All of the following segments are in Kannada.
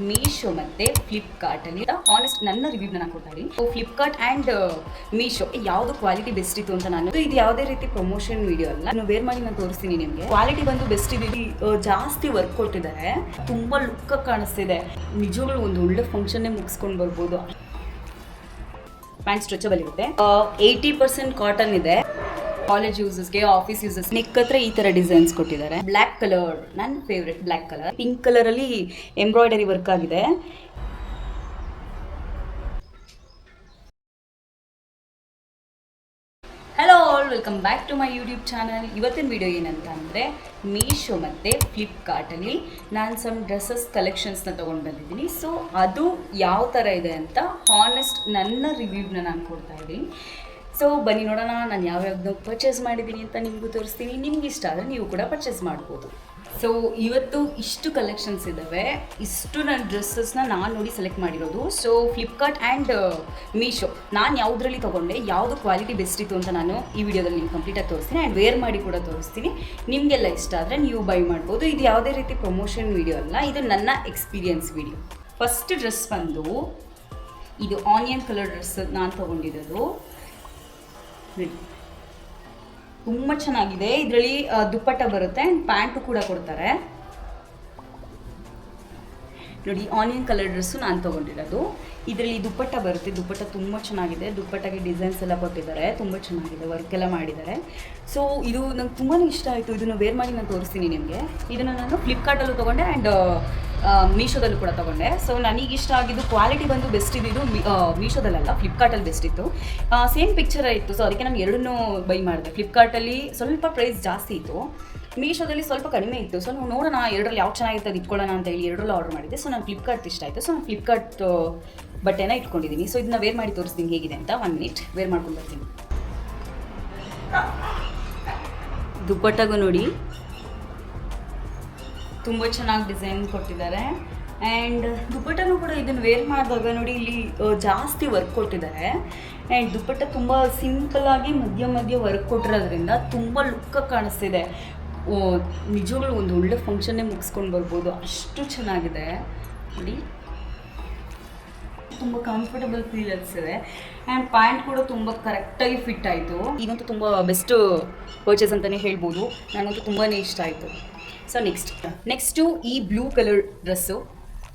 ಮೀಶೋ ಮತ್ತೆ ಫ್ಲಿಪ್ಕಾರ್ಟ್ ಅಲ್ಲಿ ಆನೆಸ್ಟ್ ನನ್ನ ರಿವ್ಯೂ ನಾನು ಕೊಡ್ತಾ ಇದ್ದೀನಿ. ಫ್ಲಿಪ್ಕಾರ್ಟ್ ಅಂಡ್ ಮೀಶೋ ಯಾವ್ದು ಕ್ವಾಲಿಟಿ ಬೆಸ್ಟ್ ಇತ್ತು ಅಂತ ನಾನು ಇದು ಯಾವುದೇ ರೀತಿ ಪ್ರಮೋಷನ್ ವಿಡಿಯೋ ಅಲ್ಲ, ನಾನು ವೇರ್ ಮಾಡಿ ನಾನು ತೋರಿಸ್ತೀನಿ ನಿಮಗೆ. ಕ್ವಾಲಿಟಿ ಬಂದು ಬೆಸ್ಟ್ ಇದೆ, ಜಾಸ್ತಿ ವರ್ಕ್ ಕೊಟ್ಟಿದ್ದಾರೆ, ತುಂಬಾ ಲುಕ್ ಕಾಣಿಸ್ತಿದೆ, ನಿಜವಾಗ್ಲೂ ಒಂದು ಒಳ್ಳೆ ಫಂಕ್ಷನ್ ಮುಗಿಸ್ಕೊಂಡು ಬರ್ಬೋದು. ಪ್ಯಾಂಟ್ ಸ್ಟ್ರೆಚಬಲ್ ಇರುತ್ತೆ, 80% ಕಾಟನ್ ಇದೆ. ಕಾಲೇಜ್ ಯೂಸಸ್ಗೆ, ಆಫೀಸ್ ಯೂಸಸ್ ನೆಕ್ ಹತ್ರ ಈ ತರ ಡಿಸೈನ್ಸ್ ಕೊಟ್ಟಿದ್ದಾರೆ. ಬ್ಲ್ಯಾಕ್ ಕಲರ್ ನನ್ನ favourite, black colour. Pink colour ಅಲ್ಲಿ ಎಂಬ್ರಾಯ್ಡರಿ ವರ್ಕ್ ಆಗಿದೆ. Hello all, welcome back to my YouTube channel. ಇವತ್ತಿನ ವಿಡಿಯೋ ಏನಂತ ಅಂದರೆ ಮೀಶೋ ಮತ್ತು ಫ್ಲಿಪ್ಕಾರ್ಟಲ್ಲಿ ನಾನು ಸಮ್ ಡ್ರೆಸ್ಸಸ್ ಕಲೆಕ್ಷನ್ಸ್ನ ತೊಗೊಂಡು ಬಂದಿದ್ದೀನಿ. ಸೊ ಅದು ಯಾವ ಥರ ಇದೆ ಅಂತ ಹಾನೆಸ್ಟ್ ನನ್ನ ರಿವ್ಯೂನ ನಾನು ಕೊಡ್ತಾ ಇದ್ದೀನಿ. ಸೊ ಬನ್ನಿ ನೋಡೋಣ ನಾನು ಯಾವ್ಯಾವ್ದು ಪರ್ಚೇಸ್ ಮಾಡಿದ್ದೀನಿ ಅಂತ ನಿಮಗೂ ತೋರಿಸ್ತೀನಿ. ನಿಮ್ಗೆ ಇಷ್ಟ ಆದರೆ ನೀವು ಕೂಡ ಪರ್ಚೇಸ್ ಮಾಡ್ಬೋದು. ಸೊ ಇವತ್ತು ಇಷ್ಟು ಕಲೆಕ್ಷನ್ಸ್ ಇದ್ದಾವೆ, ಇಷ್ಟು ನನ್ನ ಡ್ರೆಸ್ಸಸ್ನ ನಾನು ನೋಡಿ ಸೆಲೆಕ್ಟ್ ಮಾಡಿರೋದು. ಸೊ ಫ್ಲಿಪ್ಕಾರ್ಟ್ ಆ್ಯಂಡ್ ಮೀಶೋ ನಾನು ಯಾವುದರಲ್ಲಿ ತೊಗೊಂಡೆ, ಯಾವುದು ಕ್ವಾಲಿಟಿ ಬೆಸ್ಟ್ ಇತ್ತು ಅಂತ ನಾನು ಈ ವಿಡಿಯೋದಲ್ಲಿ ನೀವು ಕಂಪ್ಲೀಟಾಗಿ ತೋರಿಸ್ತೀನಿ ಆ್ಯಂಡ್ ವೇರ್ ಮಾಡಿ ಕೂಡ ತೋರಿಸ್ತೀನಿ. ನಿಮಗೆಲ್ಲ ಇಷ್ಟ ಆದರೆ ನೀವು ಬೈ ಮಾಡ್ಬೋದು. ಇದು ಯಾವುದೇ ರೀತಿ ಪ್ರಮೋಷನ್ ವಿಡಿಯೋ ಅಲ್ಲ, ಇದು ನನ್ನ ಎಕ್ಸ್ಪೀರಿಯನ್ಸ್ ವಿಡಿಯೋ. ಫಸ್ಟ್ ಡ್ರೆಸ್ ಬಂದು ಇದು ಆನಿಯನ್ ಕಲರ್ ಡ್ರೆಸ್ ನಾನು ತೊಗೊಂಡಿರೋದು. ತುಂಬ ಚೆನ್ನಾಗಿದೆ. ಇದರಲ್ಲಿ ದುಪ್ಪಟ್ಟ ಬರುತ್ತೆ ಆ್ಯಂಡ್ ಪ್ಯಾಂಟು ಕೂಡ ಕೊಡ್ತಾರೆ. ನೋಡಿ, ಆನಿಯನ್ ಕಲರ್ ಡ್ರೆಸ್ಸು ನಾನು ತೊಗೊಂಡಿರೋದು. ಇದರಲ್ಲಿ ದುಪ್ಪಟ್ಟ ಬರುತ್ತೆ, ದುಪ್ಪಟ್ಟ ತುಂಬ ಚೆನ್ನಾಗಿದೆ. ದುಪ್ಪಟ್ಟಗೆ ಡಿಸೈನ್ಸ್ ಎಲ್ಲ ಕೊಟ್ಟಿದ್ದಾರೆ, ತುಂಬ ಚೆನ್ನಾಗಿದೆ, ವರ್ಕ್ ಎಲ್ಲ ಮಾಡಿದ್ದಾರೆ. ಸೊ ಇದು ನಂಗೆ ತುಂಬಾ ಇಷ್ಟ ಆಯಿತು. ಇದನ್ನು ವೇರ್ ಮಾಡಿ ನಾನು ತೋರಿಸ್ತೀನಿ ನಿಮಗೆ. ಇದನ್ನು ನಾನು ಫ್ಲಿಪ್ಕಾರ್ಟಲ್ಲೂ ತೊಗೊಂಡೆ ಆ್ಯಂಡ್ ಮೀಶೋದಲ್ಲೂ ಕೂಡ ತೊಗೊಂಡೆ. ಸೊ ನನಗೆ ಇಷ್ಟ ಆಗಿದ್ದು ಕ್ವಾಲಿಟಿ ಬಂದು ಬೆಸ್ಟ್ ಇದ್ದಿದ್ದು ಮೀಶೋದಲ್ಲ, ಫ್ಲಿಪ್ಕಾರ್ಟಲ್ಲಿ ಬೆಸ್ಟ್ ಇತ್ತು. ಸೇಮ್ ಪಿಕ್ಚರ್ ಇತ್ತು, ಸೊ ಅದಕ್ಕೆ ನಾನು ಎರಡನ್ನೂ ಬೈ ಮಾಡಿದೆ. ಫ್ಲಿಪ್ಕಾರ್ಟಲ್ಲಿ ಸ್ವಲ್ಪ ಪ್ರೈಸ್ ಜಾಸ್ತಿ ಇತ್ತು, ಮೀಶೋದಲ್ಲಿ ಸ್ವಲ್ಪ ಕಡಿಮೆ ಇತ್ತು. ಸೊ ನಾವು ನೋಡೋಣ ಎರಡರಲ್ಲಿ ಯಾವ ಚೆನ್ನಾಗಿತ್ತು ಅದು ಇಟ್ಕೊಳ್ಳೋಣ ಅಂತ ಹೇಳಿ ಎರಡರಲ್ಲೂ ಆರ್ಡರ್ ಮಾಡಿದ್ದೆ. ಸೊ ನಾನು ಫ್ಲಿಪ್ಕಾರ್ಟ್ ಇಷ್ಟ ಆಯಿತು, ಸೊ ನಾನು ಫ್ಲಿಪ್ಕಾರ್ಟ್ ಬಟ್ಟೆನ ಇಟ್ಕೊಂಡಿದ್ದೀನಿ. ಸೊ ಇದನ್ನ ವೇರ್ ಮಾಡಿ ತೋರಿಸ್ತೀನಿ ಹೇಗಿದೆ ಅಂತ. 1 ಮಿನಿಟ್ ವೇರ್ ಮಾಡ್ಕೊಂಡು ಬರ್ತೀನಿ. ದುಪ್ಪಟ್ಟಾಗೂ ನೋಡಿ ತುಂಬ ಚೆನ್ನಾಗಿ ಡಿಸೈನ್ ಕೊಟ್ಟಿದ್ದಾರೆ ಆ್ಯಂಡ್ ದುಪ್ಪಟ್ಟನೂ ಕೂಡ ಇದನ್ನು ವೇರ್ ಮಾಡಿದಾಗ ನೋಡಿ ಇಲ್ಲಿ ಜಾಸ್ತಿ ವರ್ಕ್ ಕೊಟ್ಟಿದ್ದಾರೆ ಆ್ಯಂಡ್ ದುಪ್ಪಟ್ಟ ತುಂಬ ಸಿಂಪಲ್ಲಾಗಿ ಮಧ್ಯ ವರ್ಕ್ ಕೊಟ್ಟಿರೋದ್ರಿಂದ ತುಂಬ ಲುಕ್ ಕಾಣಿಸ್ತಿದೆ. ನಿಜವಾಗ್ಲೂ ಒಂದು ಒಳ್ಳೆ ಫಂಕ್ಷನ್ನೇ ಮುಗಿಸ್ಕೊಂಡು ಬರ್ಬೋದು, ಅಷ್ಟು ಚೆನ್ನಾಗಿದೆ ನೋಡಿ. ತುಂಬ ಕಂಫರ್ಟಬಲ್ ಫೀಲ್ ಅನಿಸಿದೆ ಆ್ಯಂಡ್ ಪ್ಯಾಂಟ್ ಕೂಡ ತುಂಬ ಕರೆಕ್ಟಾಗಿ ಫಿಟ್ ಆಯಿತು. ಇದಂತೂ ತುಂಬ ಬೆಸ್ಟ್ ಪರ್ಚೇಸ್ ಅಂತಲೇ ಹೇಳ್ಬೋದು, ನನಗಂತೂ ತುಂಬಾ ಇಷ್ಟ ಆಯಿತು. ಸೊ ನೆಕ್ಸ್ಟು ಈ blue colour dress.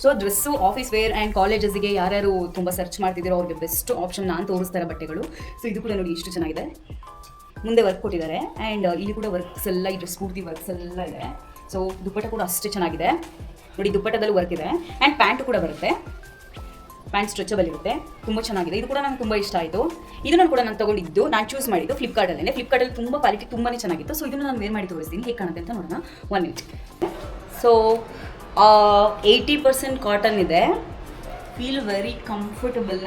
So dress office wear and ಕಾಲೇಜಸ್ಗೆ ಯಾರ್ಯಾರು ತುಂಬ ಸರ್ಚ್ ಮಾಡ್ತಿದ್ದೀರೋ ಅವ್ರಿಗೆ ಬೆಸ್ಟ್ ಆಪ್ಷನ್ ನಾನು ತೋರಿಸ್ತಾರೆ ಬಟ್ಟೆಗಳು. ಸೊ ಇದು ಕೂಡ ನೋಡಿ ಎಷ್ಟು ಚೆನ್ನಾಗಿದೆ, ಮುಂದೆ ವರ್ಕ್ ಕೊಟ್ಟಿದ್ದಾರೆ ಆ್ಯಂಡ್ ಇಲ್ಲಿ ಕೂಡ ವರ್ಕ್ಸ್ ಎಲ್ಲ, ಈ ಡ್ರೆಸ್ ಪೂರ್ತಿ ವರ್ಕ್ಸ್ ಎಲ್ಲ ಇದೆ. ಸೊ ದುಪ್ಪಟ್ಟ ಕೂಡ ಅಷ್ಟೇ ಚೆನ್ನಾಗಿದೆ ನೋಡಿ, ದುಪ್ಪಟ್ಟದಲ್ಲಿ ವರ್ಕ್ ಇದೆ ಆ್ಯಂಡ್ ಪ್ಯಾಂಟು ಕೂಡ ಬರುತ್ತೆ. ಪ್ಯಾಂಟ್ ಸ್ಟ್ರೆಚಬಲ್ ಇರುತ್ತೆ, ತುಂಬ ಚೆನ್ನಾಗಿದೆ. ಇದು ಕೂಡ ನನಗೆ ತುಂಬ ಇಷ್ಟ ಆಯಿತು. ಇದನ್ನು ಕೂಡ ನಾನು ತೊಗೊಂಡಿದ್ದು, ನಾನು ಚೂಸ್ ಮಾಡಿದ್ದು ಫ್ಲಿಪ್ಕಾರ್ಟಲ್ಲೇ. ಫ್ಲಿಪ್ಕಾರ್ಟಲ್ಲಿ ತುಂಬ ಕ್ವಾಲಿಟಿ ತುಂಬಾ ಚೆನ್ನಾಗಿತ್ತು. ಸೊ ಇದನ್ನು ನಾನು ವೇರ್ ಮಾಡಿ ತೋರಿಸ್ತೀನಿ ಹೇಗೆ ಕಾಣುತ್ತೆ ಅಂತ ನೋಡೋಣ. 1 ಮಿನಿಟ್. ಸೊ 80% ಕಾಟನ್ ಇದೆ, ಫೀಲ್ ವೆರಿ ಕಂಫರ್ಟಬಲ್.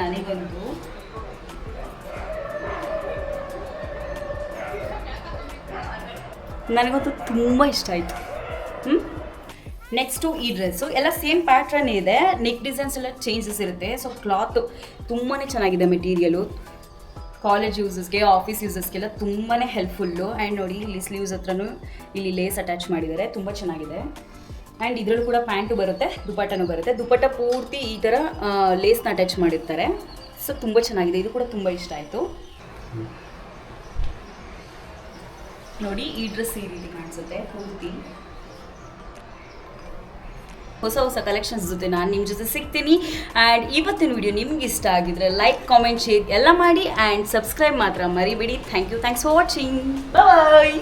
ನನಗಂತೂ ತುಂಬ ಇಷ್ಟ ಆಯಿತು. ನೆಕ್ಸ್ಟು ಈ ಡ್ರೆಸ್ಸು ಎಲ್ಲ ಸೇಮ್ ಪ್ಯಾಟ್ರನ್ ಇದೆ, ನೆಕ್ ಡಿಸೈನ್ಸ್ ಎಲ್ಲ ಚೇಂಜಸ್ ಇರುತ್ತೆ. ಸೊ ಕ್ಲಾತ್ ತುಂಬಾ ಚೆನ್ನಾಗಿದೆ, ಮೆಟೀರಿಯಲು ಕಾಲೇಜ್ ಯೂಸಸ್ಗೆ, ಆಫೀಸ್ ಯೂಸಸ್ಗೆಲ್ಲ ತುಂಬಾ ಹೆಲ್ಪ್ಫುಲ್ಲು. ಆ್ಯಂಡ್ ನೋಡಿ ಇಲ್ಲಿ ಸ್ಲೀವ್ಸ್ ಹತ್ರನೂ ಇಲ್ಲಿ ಲೇಸ್ ಅಟ್ಯಾಚ್ ಮಾಡಿದ್ದಾರೆ, ತುಂಬ ಚೆನ್ನಾಗಿದೆ. ಆ್ಯಂಡ್ ಇದರಲ್ಲೂ ಕೂಡ ಪ್ಯಾಂಟು ಬರುತ್ತೆ, ದುಪ್ಪಟ್ಟನೂ ಬರುತ್ತೆ. ದುಪ್ಪಟ್ಟ ಪೂರ್ತಿ ಈ ಥರ ಲೇಸ್ನ ಅಟ್ಯಾಚ್ ಮಾಡಿರ್ತಾರೆ. ಸೊ ತುಂಬ ಚೆನ್ನಾಗಿದೆ, ಇದು ಕೂಡ ತುಂಬ ಇಷ್ಟ ಆಯಿತು. ನೋಡಿ ಈ ಡ್ರೆಸ್ ಈ ರೀತಿ ಕಾಣಿಸುತ್ತೆ ಪೂರ್ತಿ. ಹೊಸ ಕಲೆಕ್ಷನ್ಸ್ ಜೊತೆ ನಾನು ನಿಮ್ಮ ಜೊತೆ ಸಿಗ್ತೀನಿ. ಆ್ಯಂಡ್ ಇವತ್ತಿನ ವಿಡಿಯೋ ನಿಮ್ಗೆ ಇಷ್ಟ ಆಗಿದ್ರೆ ಲೈಕ್, ಕಾಮೆಂಟ್, ಶೇರ್ ಎಲ್ಲ ಮಾಡಿ ಆ್ಯಂಡ್ ಸಬ್ಸ್ಕ್ರೈಬ್ ಮಾತ್ರ ಮರಿಬೇಡಿ. Thanks for watching. ಬಾಯ್.